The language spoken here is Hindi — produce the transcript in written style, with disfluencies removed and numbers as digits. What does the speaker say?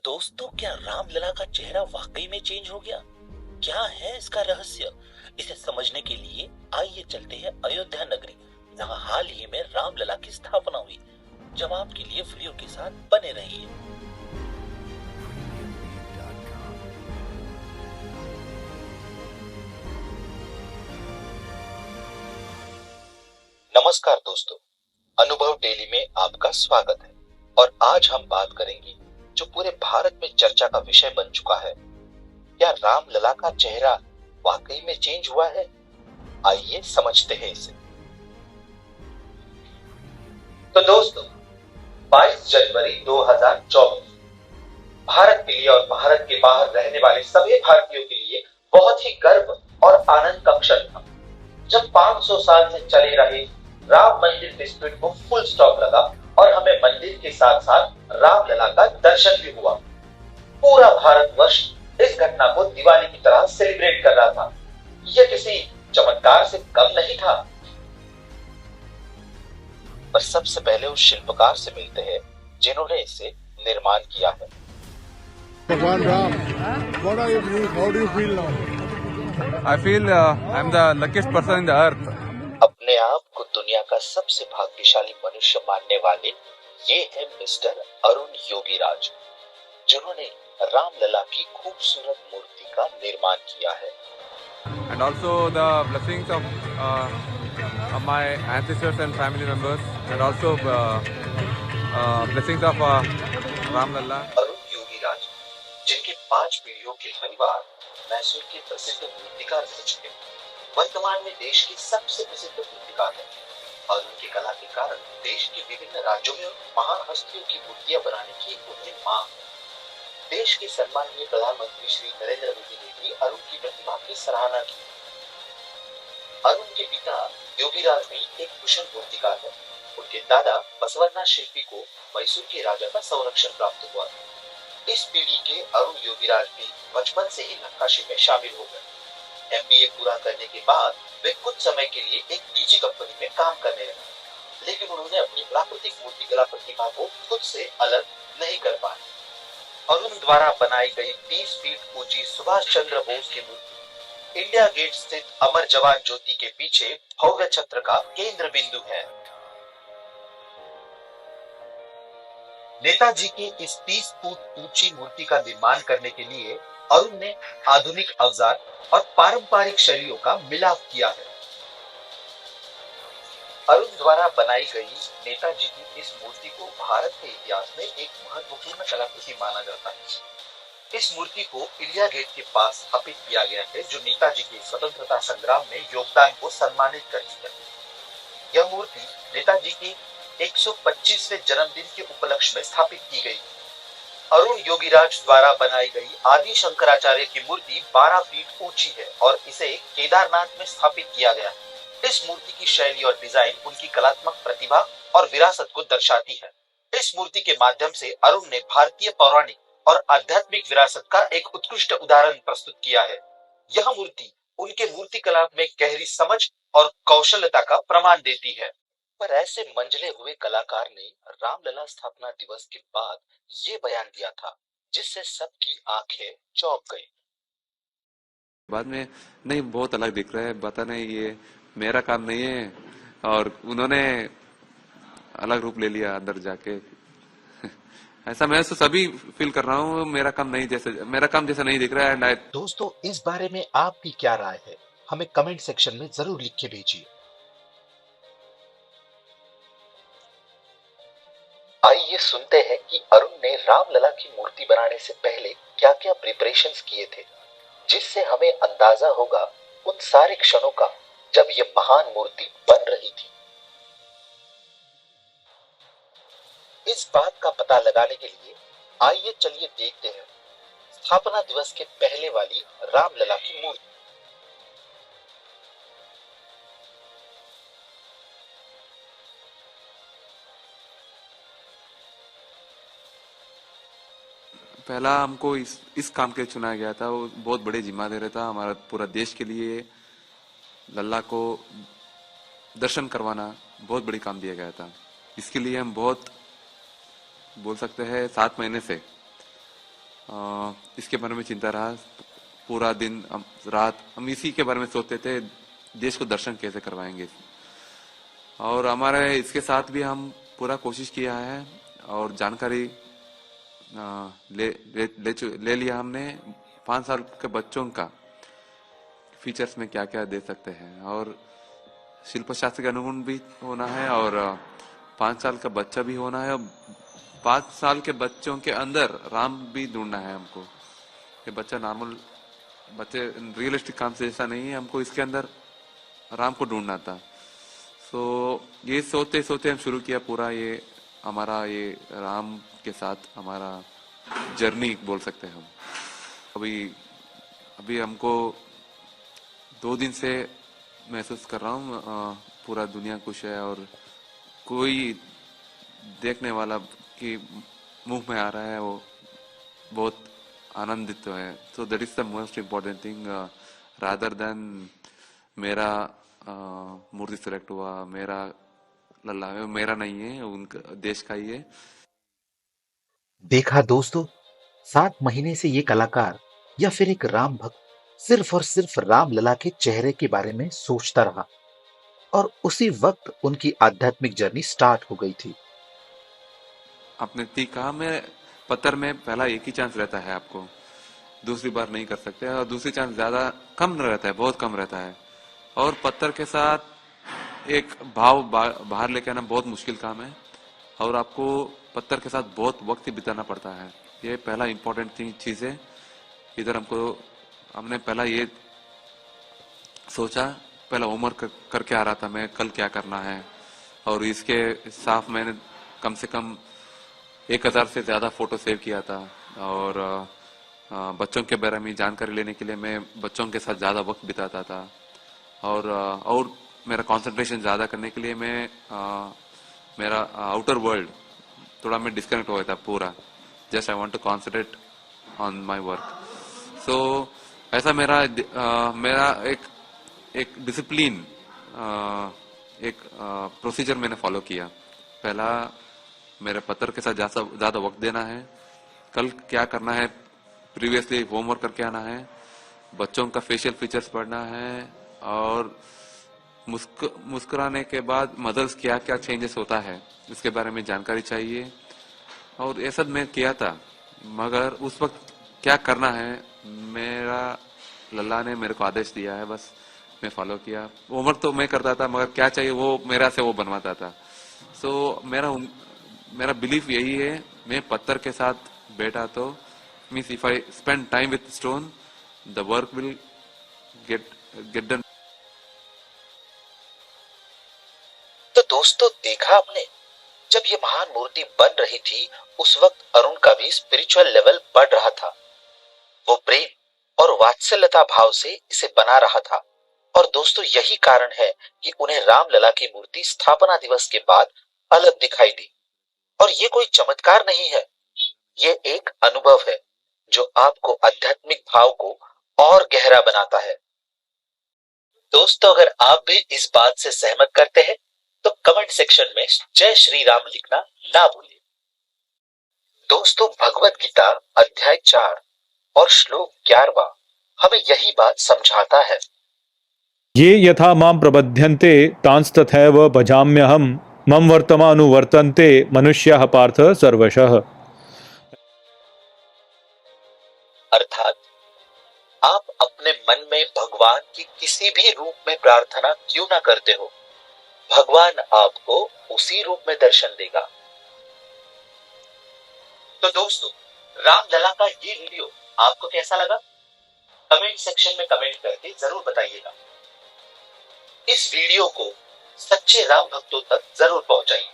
दोस्तों, क्या रामलला का चेहरा वाकई में चेंज हो गया? क्या है इसका रहस्य? इसे समझने के लिए आइए चलते हैं अयोध्या नगरी, जहां हाल ही में रामलला की स्थापना हुई। जवाब के लिए वीडियो के साथ बने रहिए। नमस्कार दोस्तों, अनुभव डेली में आपका स्वागत है। और आज हम बात करेंगे जो पूरे भारत में चर्चा का विषय बन चुका है। क्या रामलला का चेहरा वाकई में चेंज हुआ है? आइए समझते हैं इसे। तो दोस्तों, 22 जनवरी 2024 भारत के लिए और भारत के बाहर रहने वाले सभी भारतीयों के लिए बहुत ही गर्व और आनंद का क्षण था, जब 500 साल से चले रहे राम मंदिर डिस्प्यूट को फुल स्टॉप लगा और हमें मंदिर के साथ साथ रामलला का दर्शन भी हुआ। पूरा भारतवर्ष इस घटना को दिवाली की तरह सेलिब्रेट कर रहा था। यह किसी चमत्कार से कम नहीं था। पर सबसे पहले उस शिल्पकार से मिलते हैं जिन्होंने इसे निर्माण किया है। भगवान Ram, what are you doing? How do you feel now? I feel I'm the luckiest person in the earth. अपने आप को दुनिया का सबसे भाग्यशाली मनुष्य मानने वाले ये है मिस्टर अरुण योगीराज, जिन्होंने रामलला की खूबसूरत मूर्ति का निर्माण किया है। And also the blessings of my ancestors and family members, and also blessings of Ram Lalla. Arun Yogiraj, जिनके 5 पीढ़ियों के परिवार मैसूर के प्रसिद्ध मूर्तिकार रह चुके हैं, वर्तमान में देश के सबसे प्रसिद्ध मूर्तिकार हैं। और उनकी कला के कारण देश के विभिन्न राज्यों में महान हस्तियों की मूर्तियां बनाने की उन्हें मांग है। देश के सम्माननीय प्रधानमंत्री श्री नरेंद्र मोदी ने भी अरुण की प्रतिभा की सराहना की। अरुण के पिता योगीराज भी एक कुशल मूर्तिकार है। उनके दादा बसवन्ना शिल्पी को मैसूर के राजा का संरक्षण प्राप्त हुआ। इस पीढ़ी के अरुण योगीराज भी बचपन से ही नक्काशी में शामिल हो गए। MBA पूरा करने के बाद वे कुछ समय के लिए एक निजी कंपनी में काम करने लगे, लेकिन उन्होंने अपनी प्राकृतिक मूर्तिकला प्रतिभा को खुद से अलग नहीं कर पाए। अरुण द्वारा बनाई गई 30 फीट ऊंची सुभाष चंद्र बोस की मूर्ति इंडिया गेट स्थित अमर जवान ज्योति के पीछे भव्य छत्र का केंद्र बिंदु है। नेताजी की इस 30 फुट ऊंची मूर्ति का निर्माण करने के लिए अरुण ने आधुनिक औजार और पारंपरिक शैलियों का मिलाप किया है। अरुण द्वारा बनाई गई नेताजी की इस मूर्ति को भारत के इतिहास में एक महत्वपूर्ण कलाकृति माना जाता है। इस मूर्ति को इंडिया गेट के पास स्थापित किया गया है, जो नेताजी के स्वतंत्रता संग्राम में योगदान को सम्मानित करती है। यह मूर्ति नेताजी के 125वें जन्मदिन के उपलक्ष्य में स्थापित की गई। अरुण योगीराज द्वारा बनाई गई आदि शंकराचार्य की मूर्ति 12 फीट ऊंची है और इसे केदारनाथ में स्थापित किया गया है। इस मूर्ति की शैली और डिजाइन उनकी कलात्मक प्रतिभा और विरासत को दर्शाती है। इस मूर्ति के माध्यम से अरुण ने भारतीय पौराणिक और आध्यात्मिक विरासत का एक उत्कृष्ट उदाहरण प्रस्तुत किया है। यह मूर्ति उनके मूर्तिकला में गहरी समझ और कौशलता का प्रमाण देती है। पर ऐसे मंझले हुए कलाकार ने रामलला स्थापना दिवस के बाद ये बयान दिया था, जिससे सबकी आंखें चौंक गई। बाद में नहीं, बहुत अलग दिख रहा है, पता नहीं ये मेरा काम नहीं है, और उन्होंने अलग रूप ले लिया अंदर जाके। ऐसा मैं तो सभी फील कर रहा हूँ, मेरा काम जैसा नहीं दिख रहा है। दोस्तों, इस बारे में आपकी क्या राय है? हमें कमेंट सेक्शन में जरूर लिख के भेजिए। आइए सुनते हैं कि अरुण ने रामलला की मूर्ति बनाने से पहले क्या-क्या प्रिपरेशंस किए थे, जिससे हमें अंदाजा होगा उन सारे क्षणों का जब ये महान मूर्ति बन रही थी। इस बात का पता लगाने के लिए आइए चलिए देखते हैं स्थापना दिवस के पहले वाली रामलला की मूर्ति। पहला हमको इस काम के लिए चुना गया था, वो बहुत बड़े जिम्मेदारी था हमारा पूरा देश के लिए। लल्ला को दर्शन करवाना बहुत बड़ी काम दिया गया था। इसके लिए हम बहुत बोल सकते हैं 7 महीने से इसके बारे में चिंता रहा। पूरा दिन रात हम इसी के बारे में सोचते थे, देश को दर्शन कैसे करवाएंगे। और हमारे इसके साथ भी हम पूरा कोशिश किया है और जानकारी ले लिया हमने 5 साल के बच्चों का फीचर्स में क्या क्या दे सकते हैं, और शिल्प शास्त्र के अनुगुण भी होना है, और 5 साल का बच्चा भी होना है। 5 साल के बच्चों के अंदर राम भी ढूंढना है हमको। ये बच्चा नॉर्मल बच्चे रियलिस्टिक काम से जैसा नहीं है, हमको इसके अंदर राम को ढूंढना था। सो ये सोचते सोचते हम शुरू किया पूरा ये हमारा ये राम के साथ हमारा जर्नी बोल सकते हैं हम। अभी अभी हमको 2 दिन से महसूस कर रहा हूँ पूरा दुनिया खुश है, और कोई देखने वाला कि मुंह में आ रहा है वो बहुत आनंदित है। So that is the most important thing, rather than मेरा मूर्ति सेलेक्ट हुआ, मेरा लल्ला है, मेरा नहीं है, उनका देश का ही है। देखा दोस्तों, 7 महीने से ये कलाकार या फिर एक राम भक्त सिर्फ और सिर्फ राम लला के चेहरे के बारे में सोचता रहा, और उसी वक्त उनकी आध्यात्मिक जर्नी स्टार्ट हो गई थी। आपने ठीक कहा, मैं पत्थर में पहला एक ही चांस रहता है, आपको दूसरी बार नहीं कर सकते, और दूसरी चांस ज्यादा कम रहता है, बहुत कम रहता है। और पत्थर के साथ एक भाव बाहर लेके आना बहुत मुश्किल काम है, और आपको पत्थर के साथ बहुत वक्त बिताना पड़ता है। ये पहला इम्पोर्टेंट चीज है। इधर हमने पहला ये सोचा, पहला होमवर्क करके आ रहा था मैं, कल क्या करना है, और इसके साथ मैंने कम से कम 1000 से ज्यादा फोटो सेव किया था। और बच्चों के बारे में जानकारी लेने के लिए मैं बच्चों के साथ ज्यादा वक्त बिताता था, और मेरा कंसंट्रेशन ज्यादा करने के लिए मैं मेरा आउटर वर्ल्ड थोड़ा मैं डिस्कनेक्ट हो गया था पूरा। Just I want to concentrate on my work. So ऐसा मेरा एक डिसिप्लिन, एक प्रोसीजर मैंने फॉलो किया। पहला मेरे पत्थर के साथ ज्यादा वक्त देना है, कल क्या करना है प्रीवियसली होमवर्क करके आना है, बच्चों का फेशियल फीचर्स पढ़ना है, और मुस्कुराने के बाद मदर्स क्या क्या चेंजेस होता है इसके बारे में जानकारी चाहिए। और ये सब मैं किया था, मगर उस वक्त क्या करना है मेरा लल्ला ने मेरे को आदेश दिया है, बस मैं फॉलो किया। होमवर्क तो मैं करता था, मगर क्या चाहिए वो मेरा से वो बनवाता था। सो मेरा बिलीफ यही है, मैं पत्थर के साथ बैठा तो means if I spend time with stone the work will get done. तो दोस्तों, देखा आपने, जब ये महान मूर्ति बन रही थी उस वक्त अरुण का भी स्पिरिचुअल लेवल बढ़ रहा था। वो प्रेम और वात्सल्यता भाव से इसे बना रहा था। और दोस्तों, यही कारण है कि उन्हें रामलला की मूर्ति स्थापना दिवस के बाद अलग दिखाई दी। और ये कोई चमत्कार नहीं है, ये एक अनुभव है जो आपको आध्यात्मिक भाव को और गहरा बनाता है। दोस्तों, अगर आप भी इस बात से सहमत करते हैं तो कमेंट सेक्शन में जय श्री राम लिखना ना भूलिए। दोस्तों, भगवत गीता अध्याय 4 और श्लोक 11 हमें यही बात समझाता है। ये यथा मां प्रबध्यन्ते तांस्तथैव भजाम्यहम् मम वर्तमानुवर्तन्ते मनुष्याः पार्थ सर्वशः। अर्थात आप अपने मन में भगवान की किसी भी रूप में प्रार्थना क्यों ना करते हो, भगवान आपको उसी रूप में दर्शन देगा। तो दोस्तों, रामलला का ये वीडियो आपको कैसा लगा? कमेंट सेक्शन में कमेंट करके जरूर बताइएगा। इस वीडियो को सच्चे राम भक्तों तक जरूर पहुंचाइए।